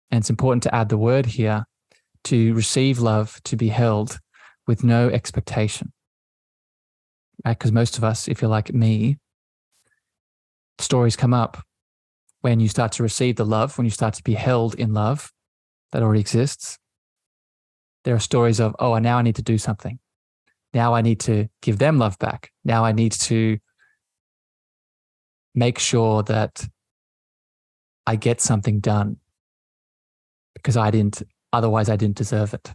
And it's important to add the word here, to receive love, to be held with no expectation. Right? Because most of us, if you're like me, stories come up when you start to receive the love, when you start to be held in love that already exists. There are stories of, oh, now I need to do something. Now I need to give them love back. Now I need to make sure that I get something done because otherwise I didn't deserve it.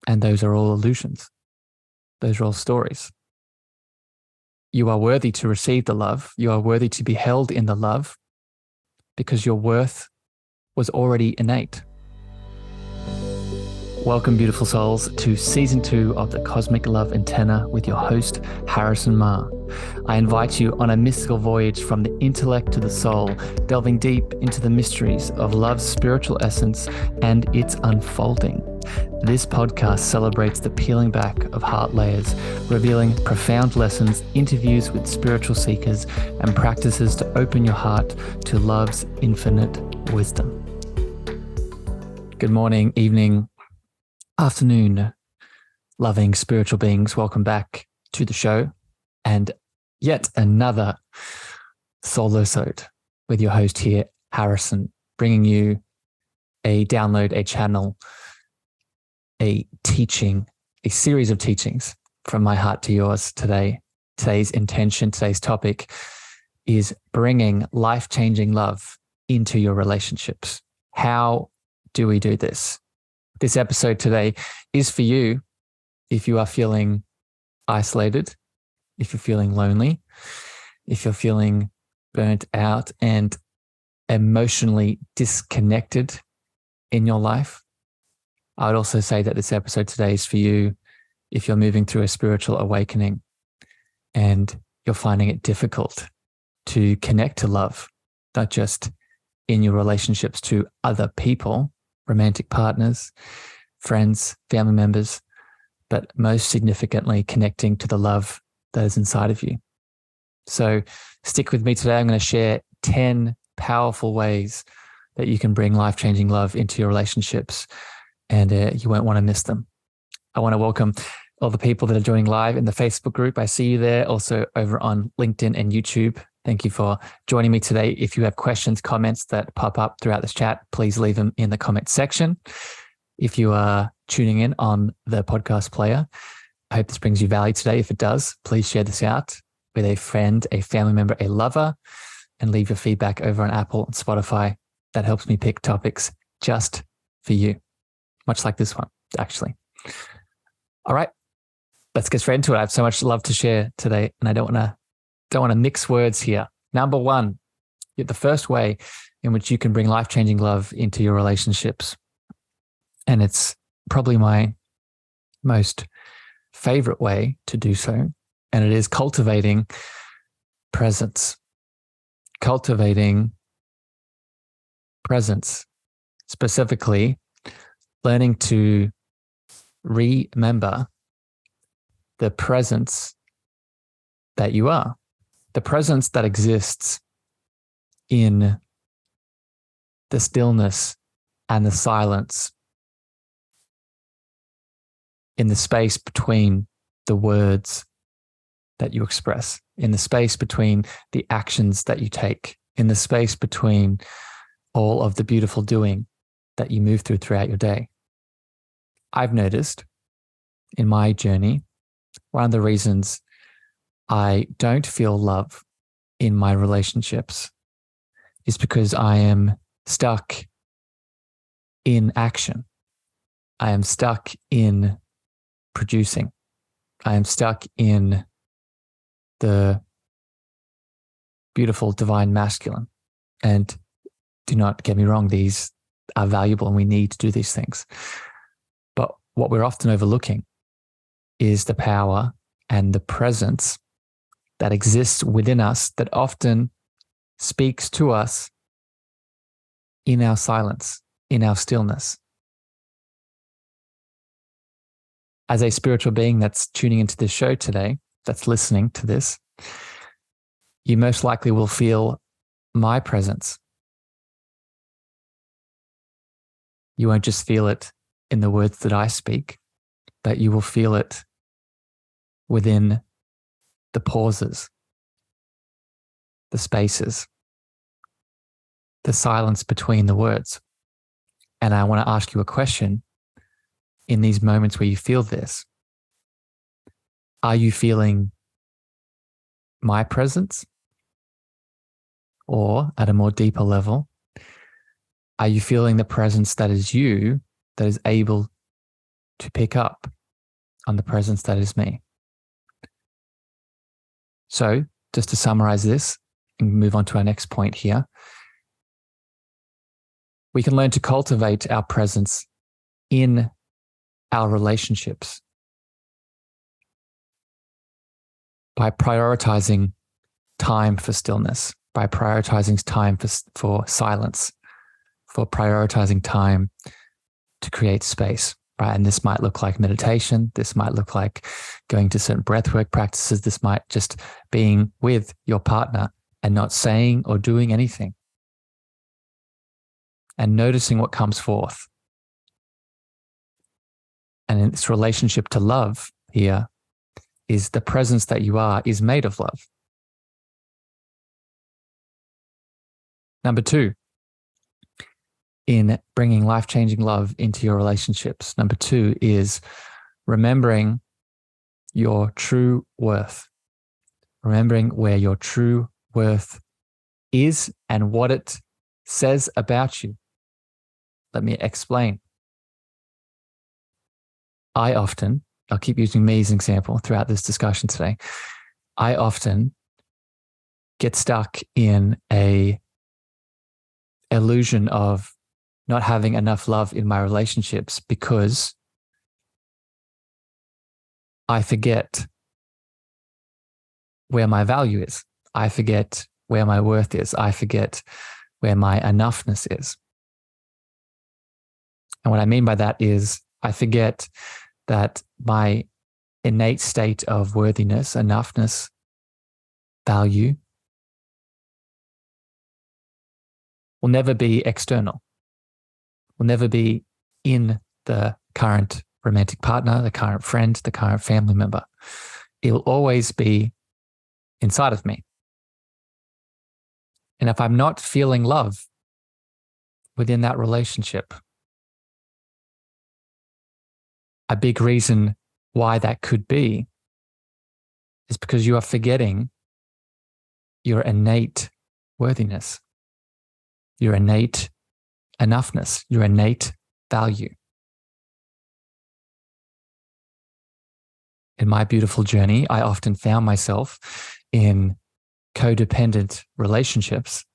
And those are all illusions. Those are all stories. You are worthy to receive the love. You are worthy to be held in the love because your worth was already innate. Welcome, beautiful souls, to season 2 of the Cosmic Love Antenna with your host, Harrison Ma. I invite you on a mystical voyage from the intellect to the soul, delving deep into the mysteries of love's spiritual essence and its unfolding. This podcast celebrates the peeling back of heart layers, revealing profound lessons, interviews with spiritual seekers, and practices to open your heart to love's infinite wisdom. Good morning, evening, afternoon, loving spiritual beings. Welcome back to the show and yet another solo-sode with your host here, Harrison, bringing you a download, a channel, a teaching, a series of teachings from my heart to yours today. Today's intention, today's topic is bringing life-changing love into your relationships. How do we do this? This episode today is for you if you are feeling isolated, if you're feeling lonely, if you're feeling burnt out and emotionally disconnected in your life. I would also say that this episode today is for you if you're moving through a spiritual awakening and you're finding it difficult to connect to love, not just in your relationships to other people, romantic partners, friends, family members, but most significantly connecting to the love that is inside of you. So stick with me today. I'm going to share 10 powerful ways that you can bring life-changing love into your relationships, and you won't want to miss them. I want to welcome all the people that are joining live in the Facebook group. I see you there, also over on LinkedIn and YouTube. Thank you for joining me today. If you have questions, comments that pop up throughout this chat, please leave them in the comment section. If you are tuning in on the podcast player, I hope this brings you value today. If it does, please share this out with a friend, a family member, a lover, and leave your feedback over on Apple and Spotify. That helps me pick topics just for you, much like this one, actually. All right, let's get straight into it. I have so much love to share today, and I don't want to mix words here. Number one, the first way in which you can bring life-changing love into your relationships, and it's probably my most favorite way to do so, and it is cultivating presence. Cultivating presence, specifically learning to remember the presence that you are. The presence that exists in the stillness and the silence, in the space between the words that you express, in the space between the actions that you take, in the space between all of the beautiful doing that you move through throughout your day. I've noticed in my journey, one of the reasons I don't feel love in my relationships is because I am stuck in action. I am stuck in producing. I am stuck in the beautiful divine masculine. And do not get me wrong, these are valuable and we need to do these things. But what we're often overlooking is the power and the presence that exists within us that often speaks to us in our silence, in our stillness. As a spiritual being that's tuning into this show today, that's listening to this, you most likely will feel my presence You won't just feel it in the words that I speak, but you will feel it within the pauses, the spaces, the silence between the words. And I want to ask you a question in these moments where you feel this. Are you feeling my presence? Or at a more deeper level, are you feeling the presence that is you, that is able to pick up on the presence that is me? So just to summarize this and move on to our next point here, we can learn to cultivate our presence in our relationships by prioritizing time for stillness, by prioritizing time for silence, for prioritizing time to create space, right? And this might look like meditation. This might look like going to certain breathwork practices. This might just being with your partner and not saying or doing anything and noticing what comes forth. And in this relationship to love here is the presence that you are is made of love. Number 2, in bringing life-changing love into your relationships, number 2 is remembering your true worth. Remembering where your true worth is and what it says about you. Let me explain. I'll keep using me as an example throughout this discussion today. I often get stuck in a illusion of not having enough love in my relationships because I forget where my value is. I forget where my worth is. I forget where my enoughness is. And what I mean by that is I forget that my innate state of worthiness, enoughness, value will never be external, will never be in the current romantic partner, the current friend, the current family member. It will always be inside of me. And if I'm not feeling love within that relationship, a big reason why that could be is because you are forgetting your innate worthiness, your innate enoughness, your innate value. In my beautiful journey, I often found myself in codependent relationships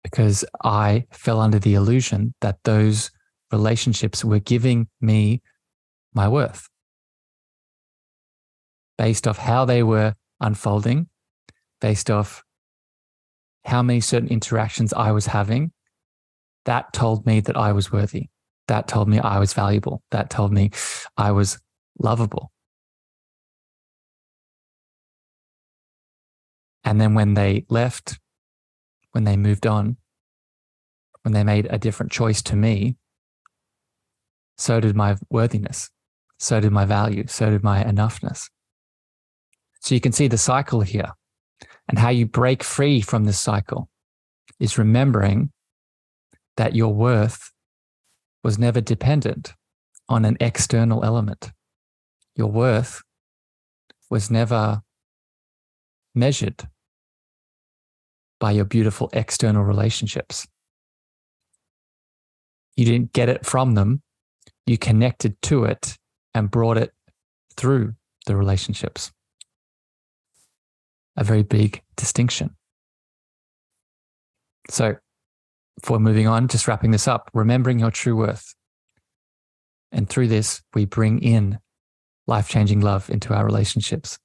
because I fell under the illusion that those relationships were giving me my worth based off how they were unfolding, based off how many certain interactions I was having. That told me that I was worthy. That told me I was valuable. That told me I was lovable. And then when they left, when they moved on, when they made a different choice to me, so did my worthiness, so did my value, so did my enoughness. So you can see the cycle here, and how you break free from this cycle is remembering that your worth was never dependent on an external element. Your worth was never measured by your beautiful external relationships. You didn't get it from them. You connected to it and brought it through the relationships. A very big distinction. So before moving on, just wrapping this up, remembering your true worth. And through this, we bring in life-changing love into our relationships.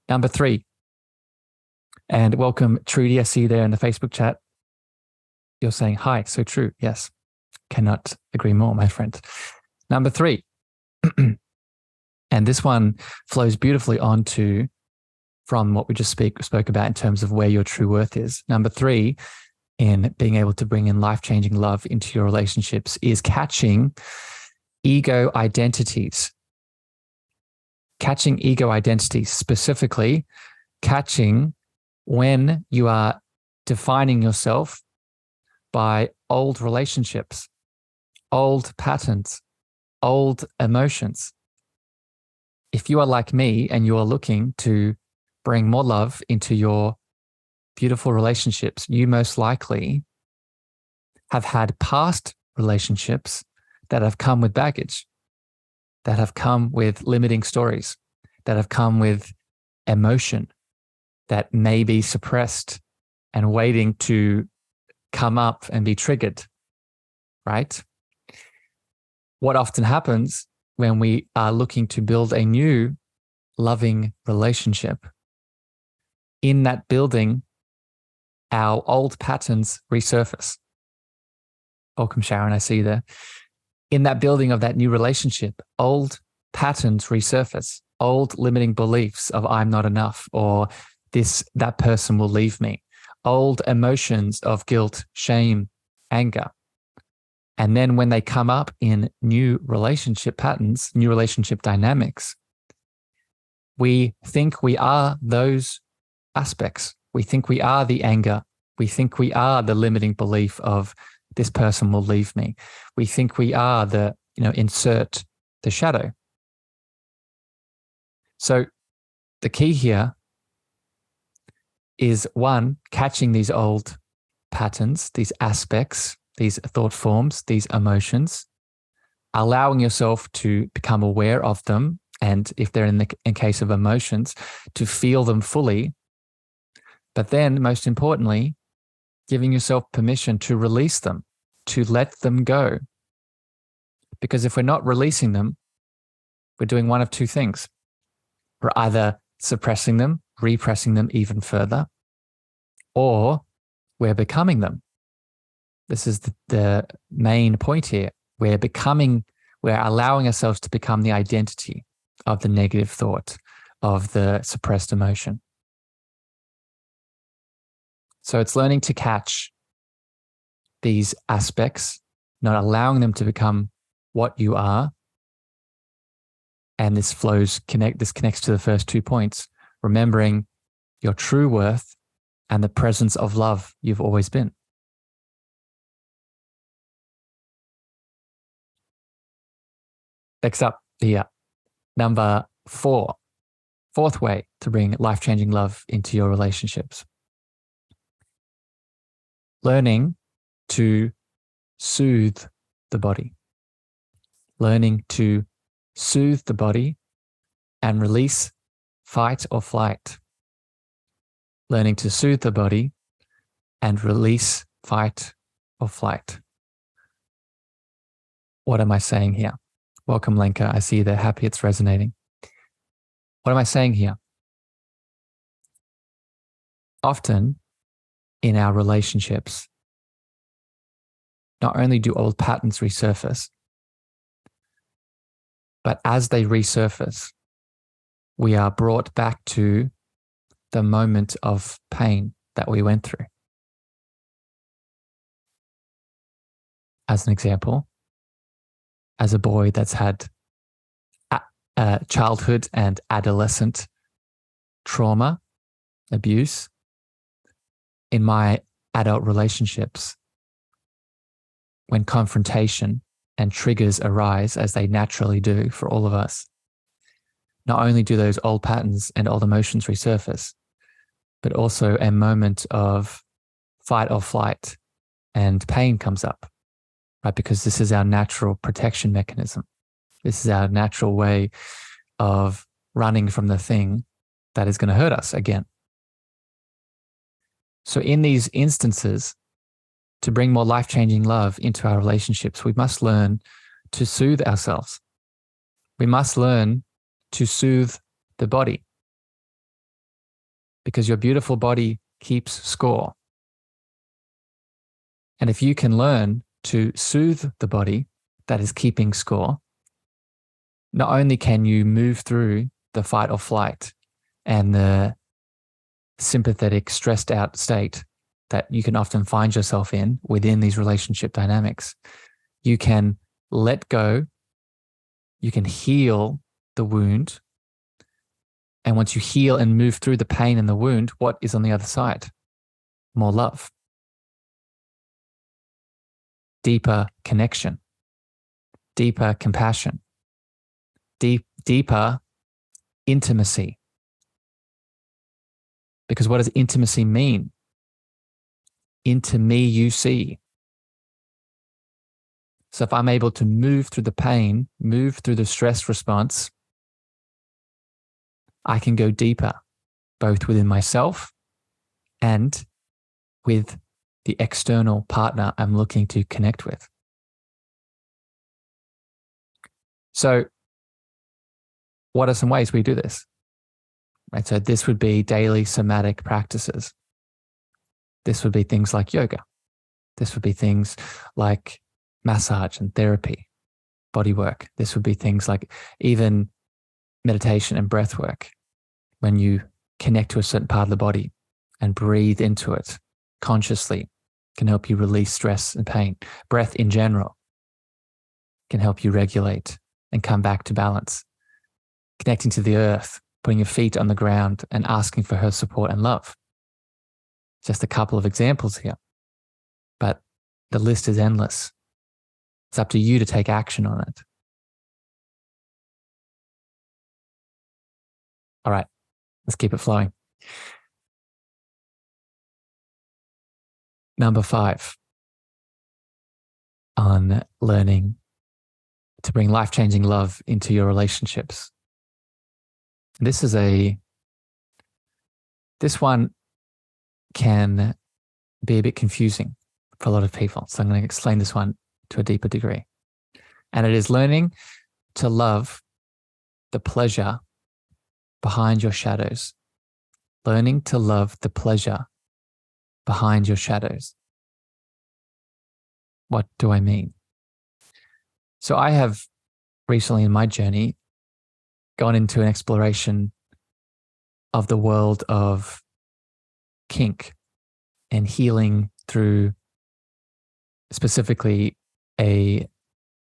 Number 3, and welcome Trudy, I see you there in the Facebook chat. You're saying, hi, so true. Yes, cannot agree more, my friend. Number 3, and this one flows beautifully onto from what we just spoke about in terms of where your true worth is. Number 3 in being able to bring in life-changing love into your relationships is catching ego identities. Catching ego identities, specifically catching when you are defining yourself by old relationships, old patterns, old emotions. If you are like me and you are looking to bring more love into your beautiful relationships, you most likely have had past relationships that have come with baggage, that have come with limiting stories, that have come with emotion that may be suppressed and waiting to come up and be triggered, right? What often happens when we are looking to build a new loving relationship, in that building, our old patterns resurface. Welcome, Sharon, I see you there. In that building of that new relationship, old patterns resurface, old limiting beliefs of I'm not enough, or that person will leave me, old emotions of guilt, shame, anger. And then when they come up in new relationship patterns, new relationship dynamics, we think we are those aspects. We think we are the anger. We think we are the limiting belief of this person will leave me. We think we are insert the shadow. So the key here is, one, catching these old patterns, these aspects, these thought forms, these emotions, allowing yourself to become aware of them. And if they're in case of emotions, to feel them fully. But then most importantly, giving yourself permission to release them, to let them go. Because if we're not releasing them, we're doing one of two things. We're either suppressing them, repressing them even further, or we're becoming them. This is the main point here. We're allowing ourselves to become the identity of the negative thought, of the suppressed emotion. So it's learning to catch these aspects, not allowing them to become what you are. And this connects to the first 2 points, remembering your true worth and the presence of love you've always been. Next up, the number 4, fourth way to bring life-changing love into your relationships. Learning to soothe the body. Learning to soothe the body and release fight or flight. Learning to soothe the body and release fight or flight. What am I saying here? Welcome, Lenka. I see you there. Happy it's resonating. What am I saying here? Often in our relationships, not only do old patterns resurface, but as they resurface, we are brought back to the moment of pain that we went through. As an example, as a boy that's had childhood and adolescent trauma, abuse, in my adult relationships, when confrontation and triggers arise, as they naturally do for all of us, not only do those old patterns and old emotions resurface, but also a moment of fight or flight and pain comes up, right? Because this is our natural protection mechanism. This is our natural way of running from the thing that is going to hurt us again. So in these instances, to bring more life-changing love into our relationships, we must learn to soothe ourselves. We must learn to soothe the body, because your beautiful body keeps score. And if you can learn to soothe the body that is keeping score, not only can you move through the fight or flight and the sympathetic, stressed out state that you can often find yourself in within these relationship dynamics. You can let go, you can heal the wound. And once you heal and move through the pain and the wound, what is on the other side? More love, deeper connection, deeper compassion, deeper intimacy. Because what does intimacy mean? Into me you see. So if I'm able to move through the pain, move through the stress response, I can go deeper, both within myself and with the external partner I'm looking to connect with. So what are some ways we do this? Right, so this would be daily somatic practices. This would be things like yoga. This would be things like massage and therapy, body work. This would be things like even meditation and breath work. When you connect to a certain part of the body and breathe into it consciously, can help you release stress and pain. Breath in general can help you regulate and come back to balance. Connecting to the earth, putting your feet on the ground and asking for her support and love. Just a couple of examples here, but the list is endless. It's up to you to take action on it. All right, let's keep it flowing. Number 5 on learning to bring life-changing love into your relationships. This one can be a bit confusing for a lot of people. So I'm going to explain this one to a deeper degree. And it is learning to love the pleasure behind your shadows. Learning to love the pleasure behind your shadows. What do I mean? So I have recently in my journey gone into an exploration of the world of kink and healing through specifically a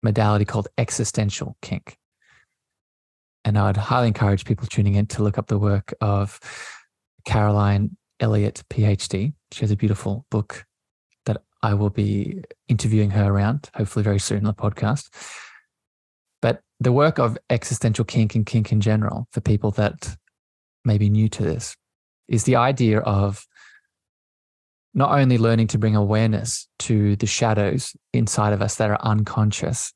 modality called existential kink. And I would highly encourage people tuning in to look up the work of Caroline Elliott, PhD. She has a beautiful book that I will be interviewing her around, hopefully very soon on the podcast. But the work of existential kink and kink in general, for people that may be new to this, is the idea of not only learning to bring awareness to the shadows inside of us that are unconscious,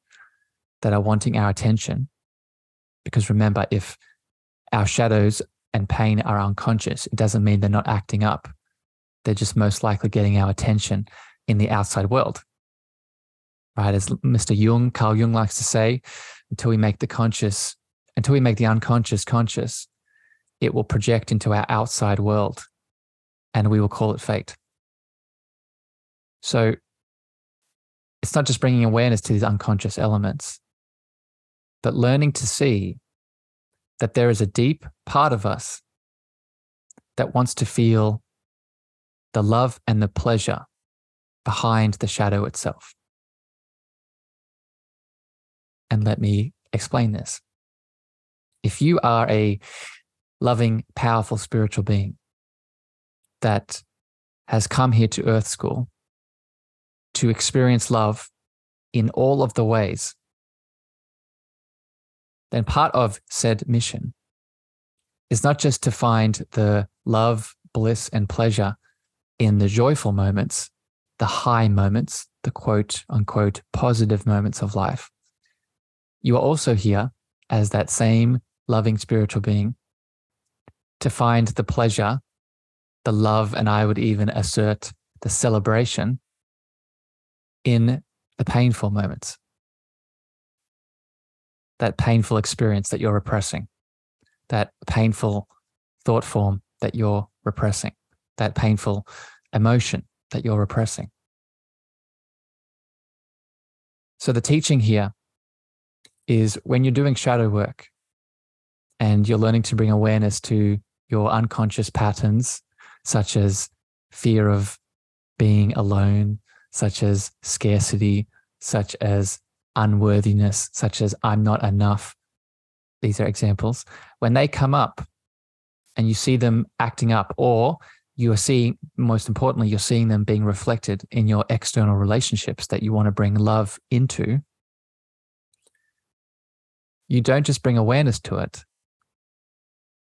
that are wanting our attention. Because remember, if our shadows and pain are unconscious, it doesn't mean they're not acting up. They're just most likely getting our attention in the outside world. Right? As Mr. Jung, Carl Jung likes to say, until we make the unconscious conscious, it will project into our outside world and we will call it fate. So it's not just bringing awareness to these unconscious elements, but learning to see that there is a deep part of us that wants to feel the love and the pleasure behind the shadow itself. And let me explain this. If you are a loving, powerful spiritual being that has come here to Earth School to experience love in all of the ways, then part of said mission is not just to find the love, bliss, and pleasure in the joyful moments, the high moments, the quote unquote positive moments of life. You are also here as that same loving spiritual being to find the pleasure, the love, and I would even assert the celebration in the painful moments. That painful experience that you're repressing, that painful thought form that you're repressing, that painful emotion that you're repressing. So the teaching here is when you're doing shadow work and you're learning to bring awareness to your unconscious patterns, such as fear of being alone, such as scarcity, such as unworthiness, such as I'm not enough. These are examples. When they come up and you see them acting up, or you are seeing, most importantly, you're seeing them being reflected in your external relationships that you want to bring love into, you don't just bring awareness to it.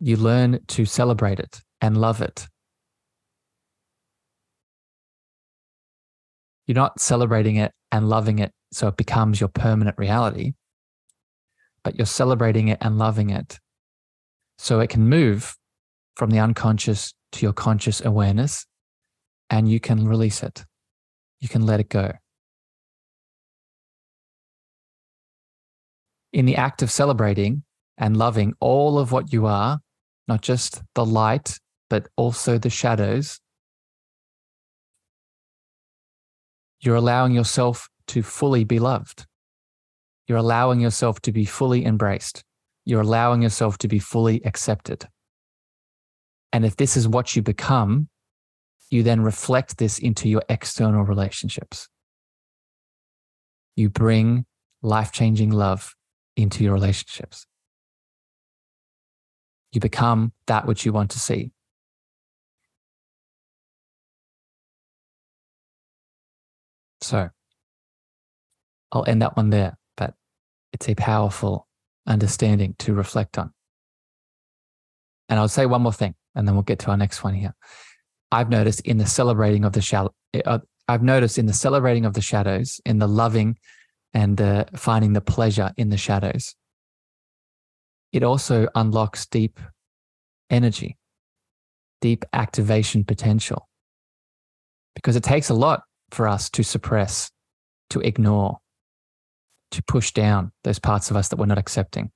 You learn to celebrate it and love it. You're not celebrating it and loving it so it becomes your permanent reality, but you're celebrating it and loving it so it can move from the unconscious to your conscious awareness, and you can release it. You can let it go. In the act of celebrating and loving all of what you are, not just the light, but also the shadows, you're allowing yourself to fully be loved. You're allowing yourself to be fully embraced. You're allowing yourself to be fully accepted. And if this is what you become, you then reflect this into your external relationships. You bring life-changing love into your relationships. You become that which you want to see. So I'll end that one there, but it's a powerful understanding to reflect on. And I'll say one more thing, and then we'll get to our next one here. I've noticed in the celebrating of the shadows, in the loving and finding the pleasure in the shadows, it also unlocks deep energy, deep activation potential. Because it takes a lot for us to suppress, to ignore, to push down those parts of us that we're not accepting.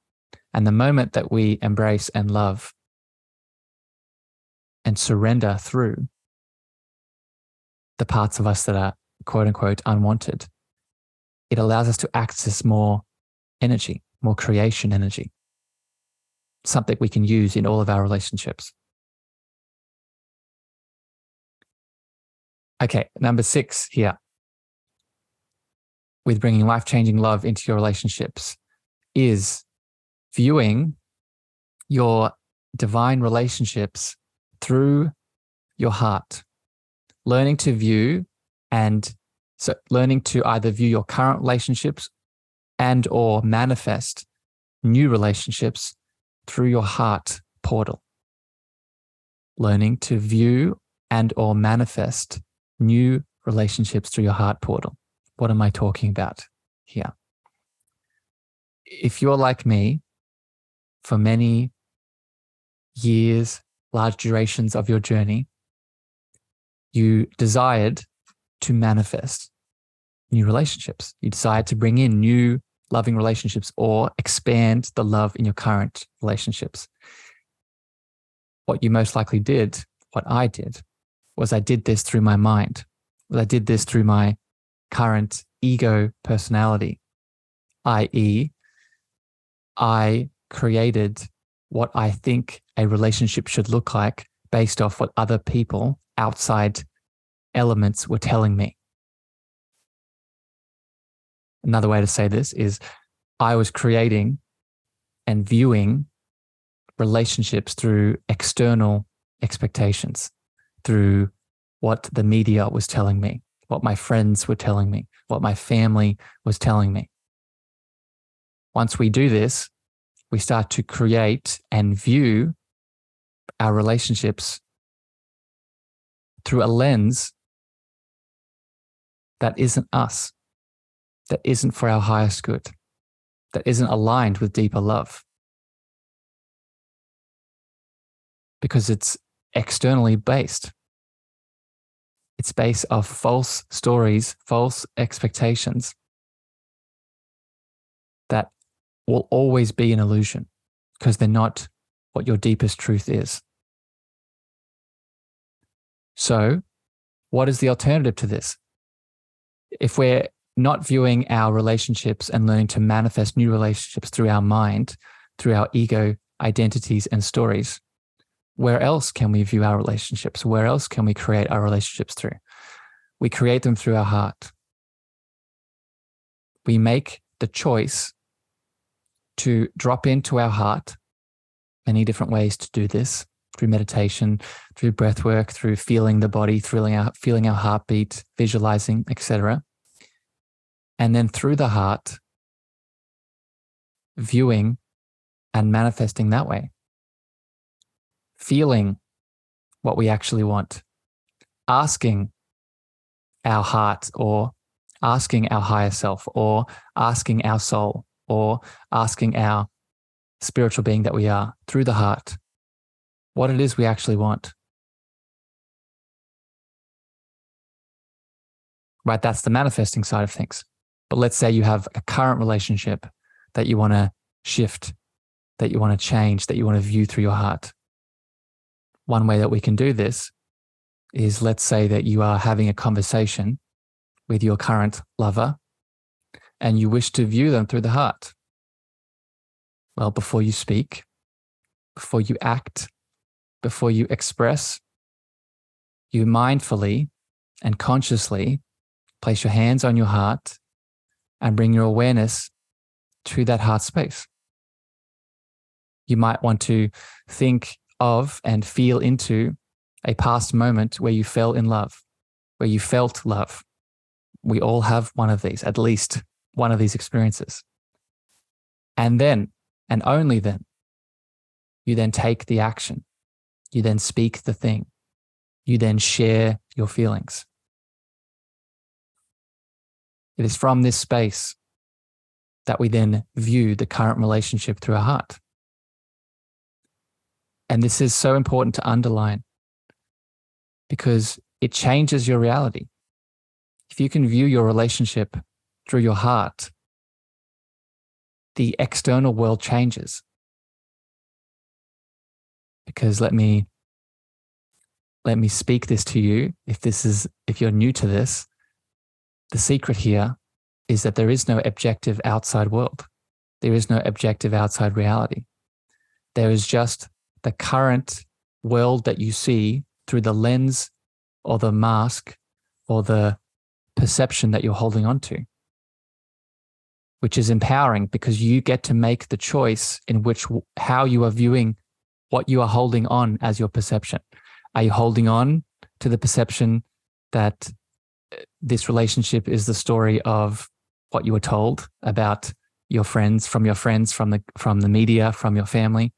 And the moment that we embrace and love and surrender through the parts of us that are quote unquote unwanted, it allows us to access more energy, more creation energy, something we can use in all of our relationships. Okay, number 6 here, with bringing life-changing love into your relationships, is viewing your divine relationships through your heart. Learning to view learning to either view your current relationships and or manifest new relationships through your heart portal. Learning to view and or manifest new relationships through your heart portal. What am I talking about here? If you're like me, for many years, large durations of your journey, you desired to manifest new relationships. You desired to bring in new loving relationships or expand the love in your current relationships. What you most likely did, what I did, was I did this through my mind. I did this through my current ego personality, i.e., I created what I think a relationship should look like based off what other people, outside elements, were telling me. Another way to say this is I was creating and viewing relationships through external expectations, through what the media was telling me, what my friends were telling me, what my family was telling me. Once we do this, we start to create and view our relationships through a lens that isn't us, that isn't for our highest good, that isn't aligned with deeper love. Because it's externally based. It's based off false stories, false expectations that will always be an illusion because they're not what your deepest truth is. So, what is the alternative to this? If we're not viewing our relationships and learning to manifest new relationships through our mind, through our ego, identities, and stories, where else can we view our relationships? Where else can we create our relationships through? We create them through our heart. We make the choice to drop into our heart, many different ways to do this, through meditation, through breath work, through feeling the body, feeling our heartbeat, visualizing, etc. And then through the heart, viewing and manifesting that way. Feeling what we actually want. Asking our heart, or asking our higher self, or asking our soul, or asking our spiritual being that we are through the heart, what it is we actually want. Right? That's the manifesting side of things. But let's say you have a current relationship that you want to shift, that you want to change, that you want to view through your heart. One way that we can do this is, let's say that you are having a conversation with your current lover and you wish to view them through the heart. Well, before you speak, before you act, before you express, you mindfully and consciously place your hands on your heart and bring your awareness to that heart space. You might want to think of and feel into a past moment where you fell in love, where you felt love. We all have one of these, at least one of these experiences. And then, and only then, you then take the action. You then speak the thing. You then share your feelings. It is from this space that we then view the current relationship through our heart. And this is so important to underline because it changes your reality. If you can view your relationship through your heart, the external world changes. Because let me speak this to you. If you're new to this, the secret here is that there is no objective outside world. There is no objective outside reality. There is just the current world that you see through the lens or the mask or the perception that you're holding on to, which is empowering because you get to make the choice in how you are viewing what you are holding on as your perception. Are you holding on to the perception that this relationship is the story of what you were told about your friends, from the media, from your family?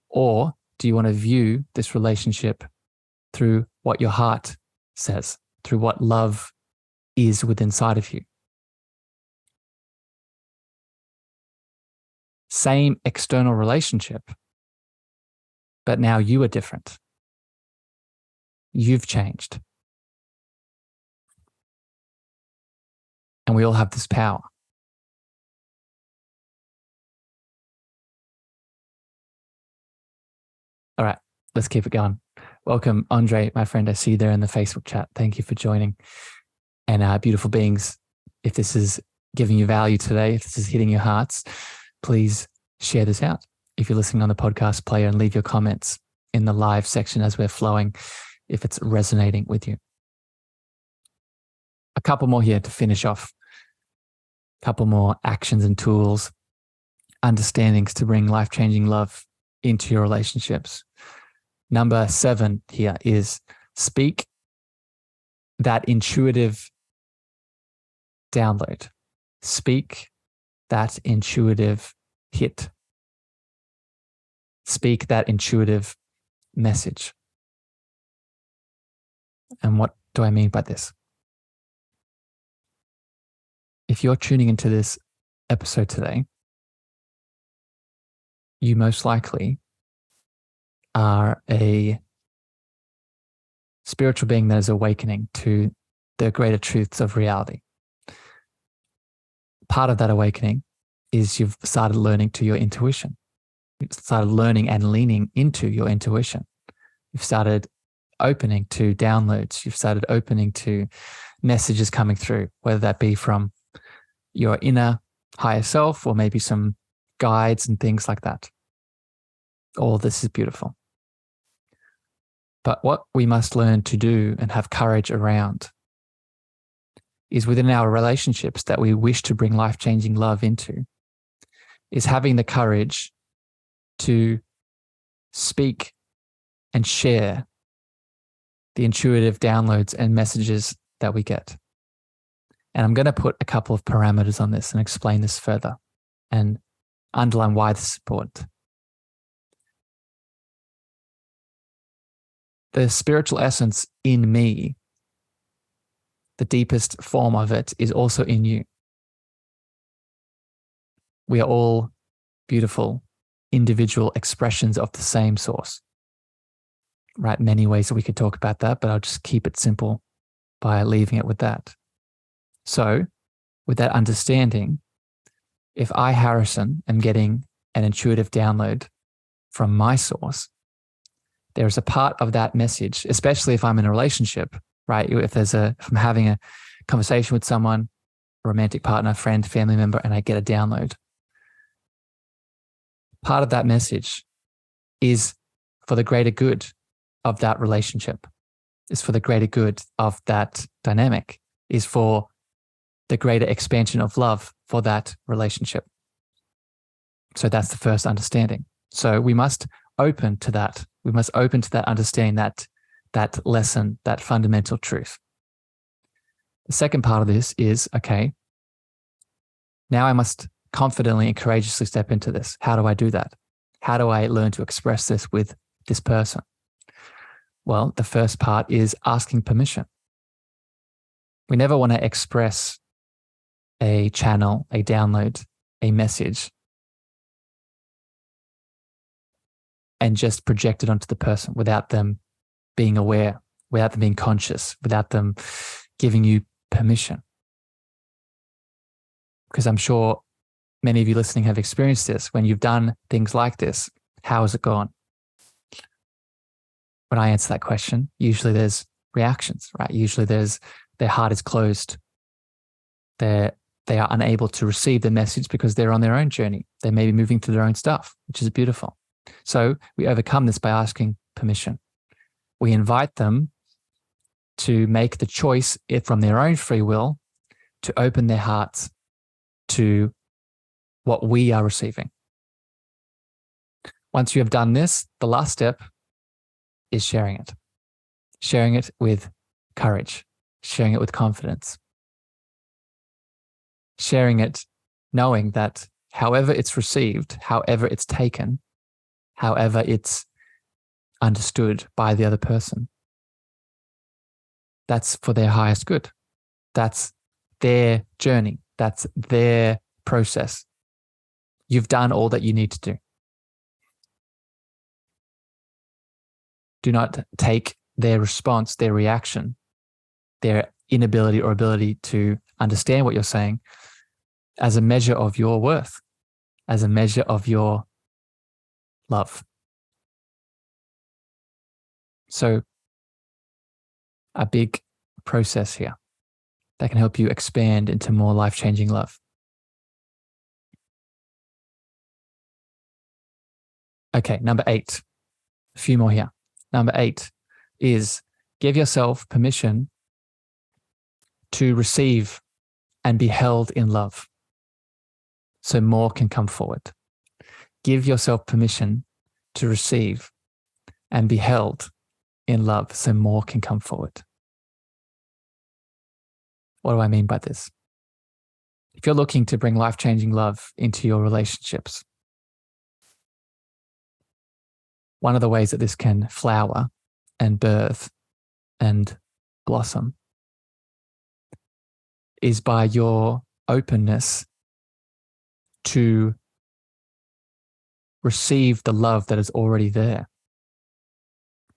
Or do you want to view this relationship through what your heart says, through what love is within inside of you? Same external relationship, but now you are different. You've changed. And we all have this power. All right, let's keep it going. Welcome, Andre, my friend. I see you there in the Facebook chat. Thank you for joining. And beautiful beings, if this is giving you value today, if this is hitting your hearts, please share this out. If you're listening on the podcast player, and leave your comments in the live section as we're flowing, if it's resonating with you. A couple more here to finish off. A couple more actions and tools, understandings to bring life-changing love into your relationships. Number 7 here is speak that intuitive download. Speak that intuitive hit. Speak that intuitive message. And what do I mean by this? If you're tuning into this episode today, you most likely are a spiritual being that is awakening to the greater truths of reality. Part of that awakening is you've started learning to your intuition. You've started learning and leaning into your intuition. You've started opening to downloads. You've started opening to messages coming through, whether that be from your inner higher self or maybe some guides and things like that. All this is beautiful. But what we must learn to do and have courage around is within our relationships that we wish to bring life-changing love into, is having the courage to speak and share the intuitive downloads and messages that we get. And I'm going to put a couple of parameters on this and explain this further and underline why this is important. The spiritual essence in me, the deepest form of it, is also in you. We are all beautiful individual expressions of the same source. Right? Many ways that we could talk about that, but I'll just keep it simple by leaving it with that. So, with that understanding, if I, Harrison, am getting an intuitive download from my source, there is a part of that message, especially if I'm in a relationship, right? If I'm having a conversation with someone, a romantic partner, friend, family member, and I get a download, part of that message is for the greater good of that relationship, is for the greater good of that dynamic, is for the greater expansion of love for that relationship. So that's the first understanding. So we must open to that. We must open to that understanding, that lesson, that fundamental truth. The second part of this is, okay, now I must confidently and courageously step into this. How do I do that? How do I learn to express this with this person? Well, the first part is asking permission. We never want to express a channel, a download, a message, and just project it onto the person without them being aware, without them being conscious, without them giving you permission. Because I'm sure many of you listening have experienced this. When you've done things like this, how has it gone? When I answer that question, usually there's reactions, right? Usually their heart is closed. They are unable to receive the message because they're on their own journey. They may be moving through their own stuff, which is beautiful. So we overcome this by asking permission. We invite them to make the choice from their own free will to open their hearts to what we are receiving. Once you have done this, the last step is sharing it. Sharing it with courage, sharing it with confidence. Sharing it knowing that however it's received, however it's taken, however it's understood by the other person, that's for their highest good. That's their journey. That's their process. You've done all that you need to do. Do not take their response, their reaction, their inability or ability to understand what you're saying as a measure of your worth, as a measure of your love. So, a big process here that can help you expand into more life-changing love. Okay, number 8. A few more here. Number 8 is give yourself permission to receive and be held in love so more can come forward. Give yourself permission to receive and be held in love so more can come forward. What do I mean by this? If you're looking to bring life-changing love into your relationships, one of the ways that this can flower and birth and blossom is by your openness to receive the love that is already there.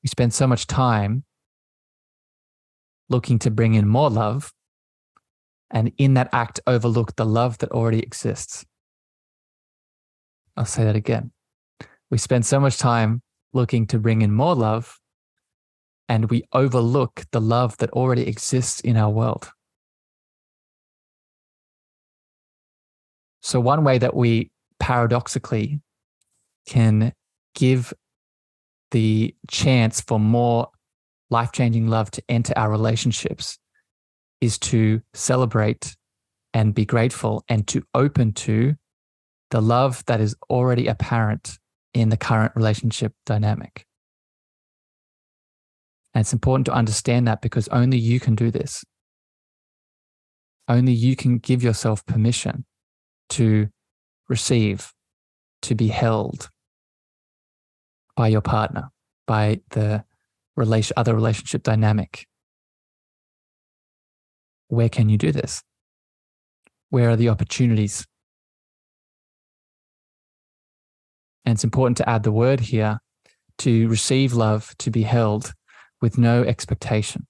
We spend so much time looking to bring in more love, and in that act overlook the love that already exists. I'll say that again. We spend so much time looking to bring in more love, and we overlook the love that already exists in our world. So one way that we paradoxically can give the chance for more life-changing love to enter our relationships is to celebrate and be grateful and to open to the love that is already apparent in the current relationship dynamic. And it's important to understand that because only you can do this. Only you can give yourself permission to receive, to be held by your partner, by the other relationship dynamic. Where can you do this? Where are the opportunities? And it's important to add the word here, to receive love, to be held with no expectation.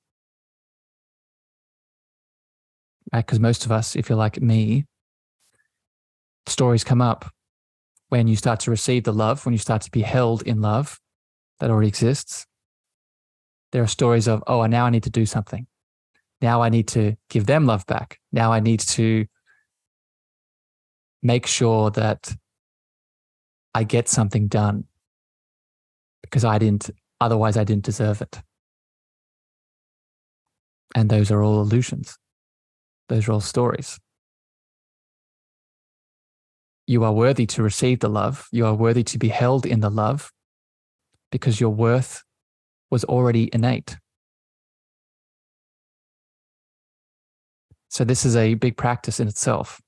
Right? Because most of us, if you're like me, stories come up when you start to receive the love, when you start to be held in love that already exists. There are stories of, oh, now I need to do something. Now I need to give them love back. Now I need to make sure that I get something done because otherwise I didn't deserve it. And those are all illusions. Those are all stories. You are worthy to receive the love. You are worthy to be held in the love because your worth was already innate. So this is a big practice in itself.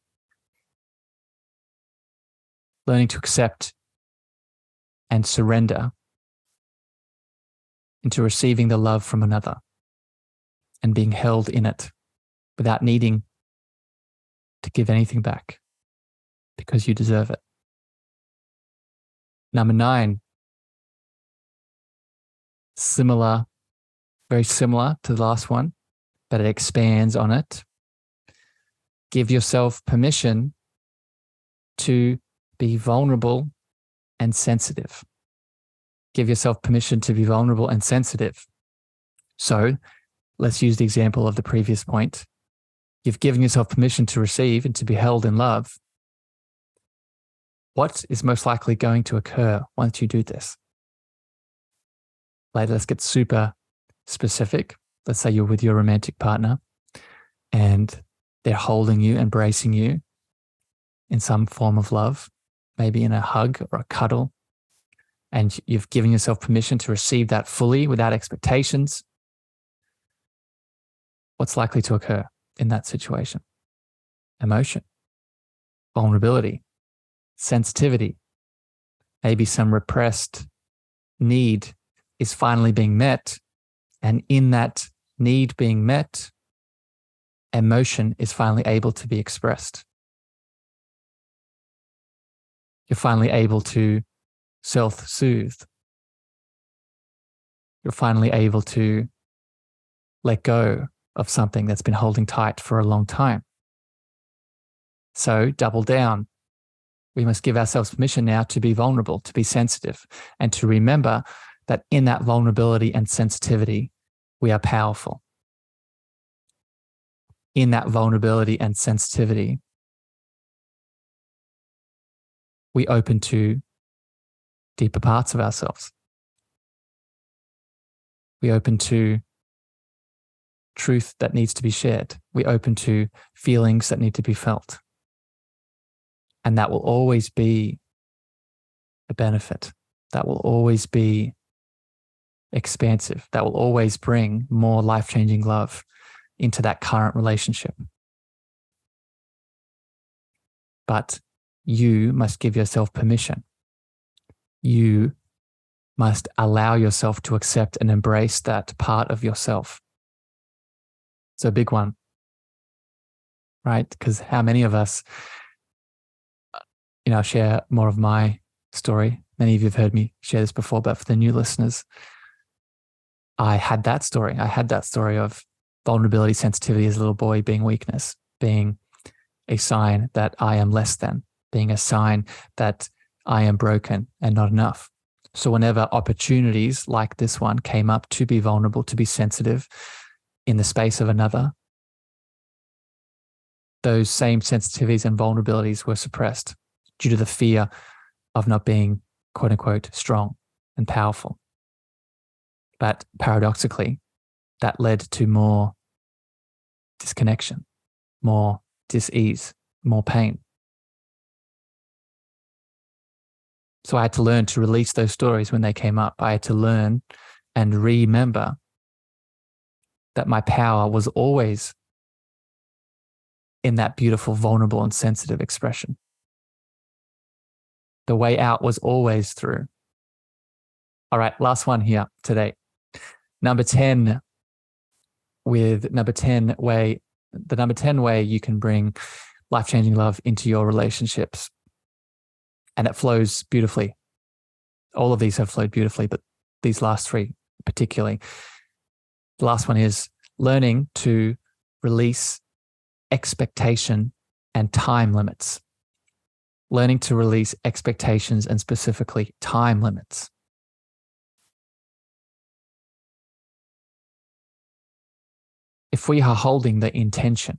Learning to accept and surrender into receiving the love from another and being held in it without needing to give anything back because you deserve it. Number 9, very similar to the last one, but it expands on it. Give yourself permission to be vulnerable and sensitive. Give yourself permission to be vulnerable and sensitive. So let's use the example of the previous point. You've given yourself permission to receive and to be held in love. What is most likely going to occur once you do this? Let's get super specific. Let's say you're with your romantic partner and they're holding you, embracing you in some form of love, maybe in a hug or a cuddle, and you've given yourself permission to receive that fully without expectations. What's likely to occur in that situation? Emotion, vulnerability, sensitivity, maybe some repressed need is finally being met. And in that need being met, emotion is finally able to be expressed. You're finally able to self-soothe. You're finally able to let go of something that's been holding tight for a long time. So double down. We must give ourselves permission now to be vulnerable, to be sensitive, and to remember that in that vulnerability and sensitivity, we are powerful. In that vulnerability and sensitivity, we open to deeper parts of ourselves. We open to truth that needs to be shared. We open to feelings that need to be felt. And that will always be a benefit. That will always be expansive. That will always bring more life-changing love into that current relationship. But you must give yourself permission. You must allow yourself to accept and embrace that part of yourself. It's a big one, right? Because how many of us, I'll share more of my story. Many of you have heard me share this before, but for the new listeners, I had that story. I had that story of vulnerability, sensitivity as a little boy being weakness, being a sign that I am less than, being a sign that I am broken and not enough. So whenever opportunities like this one came up to be vulnerable, to be sensitive in the space of another, those same sensitivities and vulnerabilities were suppressed due to the fear of not being, quote unquote, strong and powerful. But paradoxically, that led to more disconnection, more dis-ease, more pain. So I had to learn to release those stories when they came up. I had to learn and remember that my power was always in that beautiful, vulnerable, and sensitive expression. The way out was always through. All right, last one here today. Number 10 with number 10 way, the number 10 way you can bring life-changing love into your relationships. And it flows beautifully. All of these have flowed beautifully, but these last three particularly. The last one is learning to release expectation and time limits. Learning to release expectations and specifically time limits. If we are holding the intention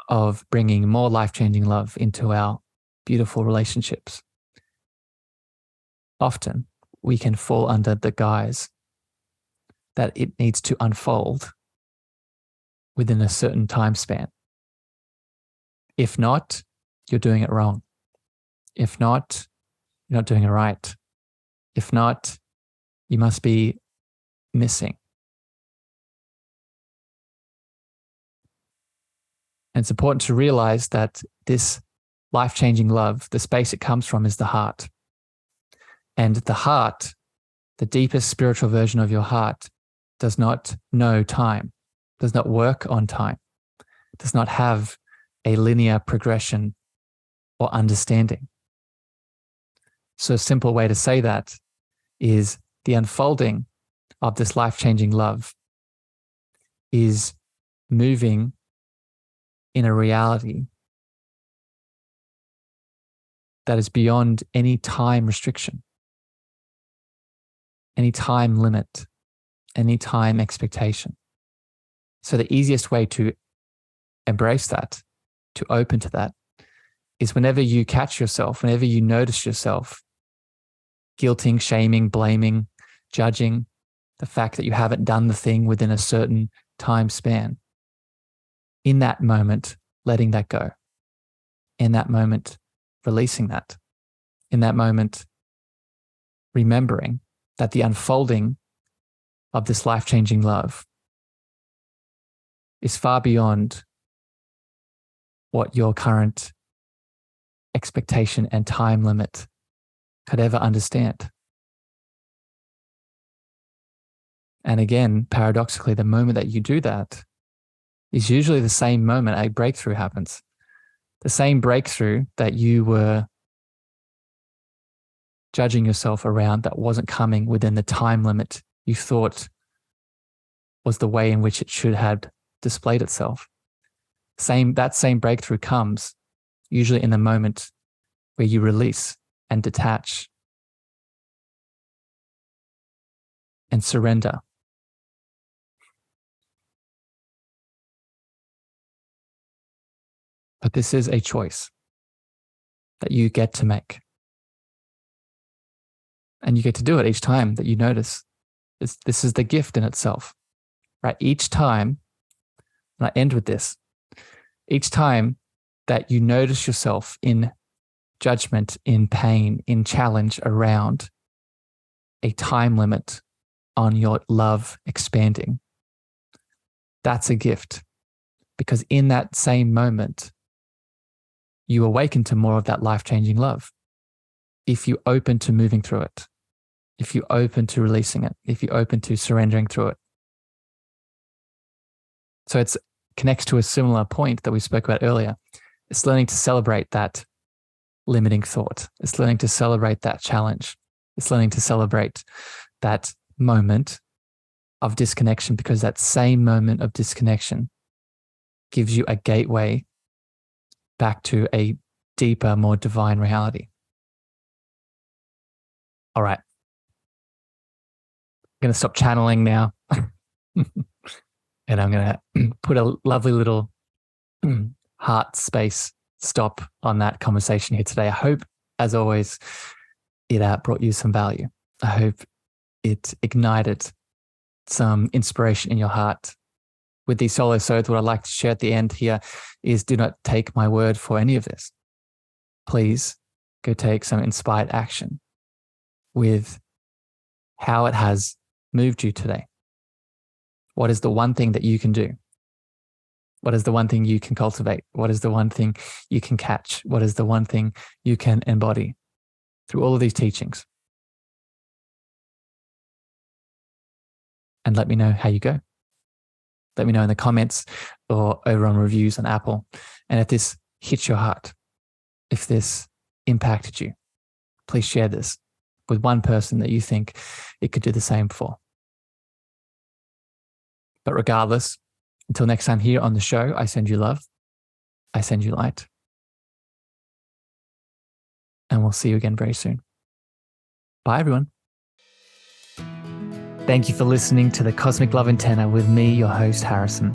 of bringing more life-changing love into our beautiful relationships, often we can fall under the guise that it needs to unfold within a certain time span. If not, you're doing it wrong. If not, you're not doing it right. If not, you must be missing. And it's important to realize that this life-changing love, the space it comes from is the heart. And the heart, the deepest spiritual version of your heart, does not know time, does not work on time, does not have a linear progression or understanding. So a simple way to say that is the unfolding of this life-changing love is moving in a reality that is beyond any time restriction, any time limit, any time expectation. So the easiest way to embrace that, to open to that, is whenever you catch yourself, whenever you notice yourself guilting, shaming, blaming, judging the fact that you haven't done the thing within a certain time span, in that moment, letting that go. In that moment, releasing that. In that moment, remembering that the unfolding of this life-changing love is far beyond what your current expectation and time limit could ever understand. And again, paradoxically, the moment that you do that is usually the same moment a breakthrough happens. The same breakthrough that you were judging yourself around that wasn't coming within the time limit you thought was the way in which it should have displayed itself. That same breakthrough comes usually in the moment where you release and detach and surrender. But this is a choice that you get to make. And you get to do it each time that you notice. This is the gift in itself, right? Each time, and I end with this, each time that you notice yourself in judgment, in pain, in challenge around a time limit on your love expanding, that's a gift. Because in that same moment, you awaken to more of that life-changing love. If you open to moving through it, if you open to releasing it, if you open to surrendering through it. So it connects to a similar point that we spoke about earlier. It's learning to celebrate that limiting thought. It's learning to celebrate that challenge. It's learning to celebrate that moment of disconnection, because that same moment of disconnection gives you a gateway back to a deeper, more divine reality. All right. I'm going to stop channeling now. And I'm going to put a lovely little heart space stop on that conversation here today. I hope, as always, it brought you some value. I hope it ignited some inspiration in your heart with these solo soothes, what I'd like to share at the end here is do not take my word for any of this. Please go take some inspired action with how it has moved you today. What is the one thing that you can do? What is the one thing you can cultivate? What is the one thing you can catch? What is the one thing you can embody through all of these teachings? And let me know how you go. Let me know in the comments or over on reviews on Apple. And if this hits your heart, if this impacted you, please share this with one person that you think it could do the same for. But regardless, until next time here on the show, I send you love. I send you light. And we'll see you again very soon. Bye, everyone. Thank you for listening to the Cosmic Love Antenna with me, your host, Harrison.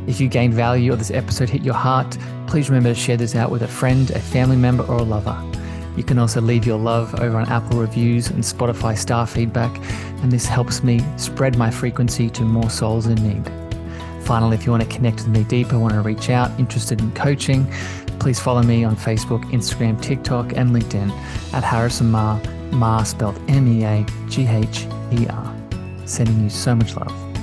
If you gained value or this episode hit your heart, please remember to share this out with a friend, a family member, or a lover. You can also leave your love over on Apple reviews and Spotify star feedback, and this helps me spread my frequency to more souls in need. Finally, if you want to connect with me deeper, want to reach out, interested in coaching, please follow me on Facebook, Instagram, TikTok, and LinkedIn at Harrison Mar, Mar spelled Meagher. Sending you so much love.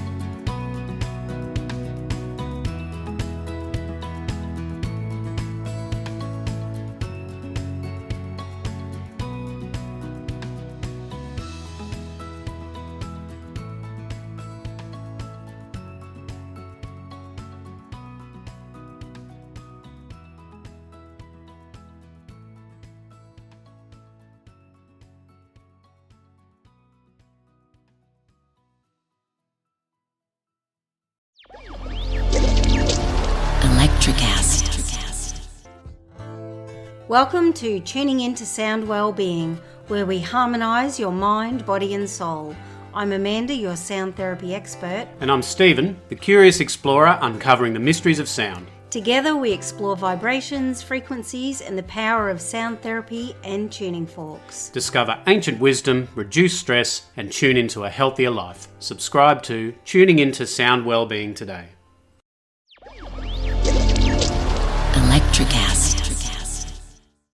Welcome to Tuning Into Sound Wellbeing, where we harmonise your mind, body and soul. I'm Amanda, your sound therapy expert. And I'm Stephen, the curious explorer uncovering the mysteries of sound. Together we explore vibrations, frequencies and the power of sound therapy and tuning forks. Discover ancient wisdom, reduce stress and tune into a healthier life. Subscribe to Tuning Into Sound Wellbeing today.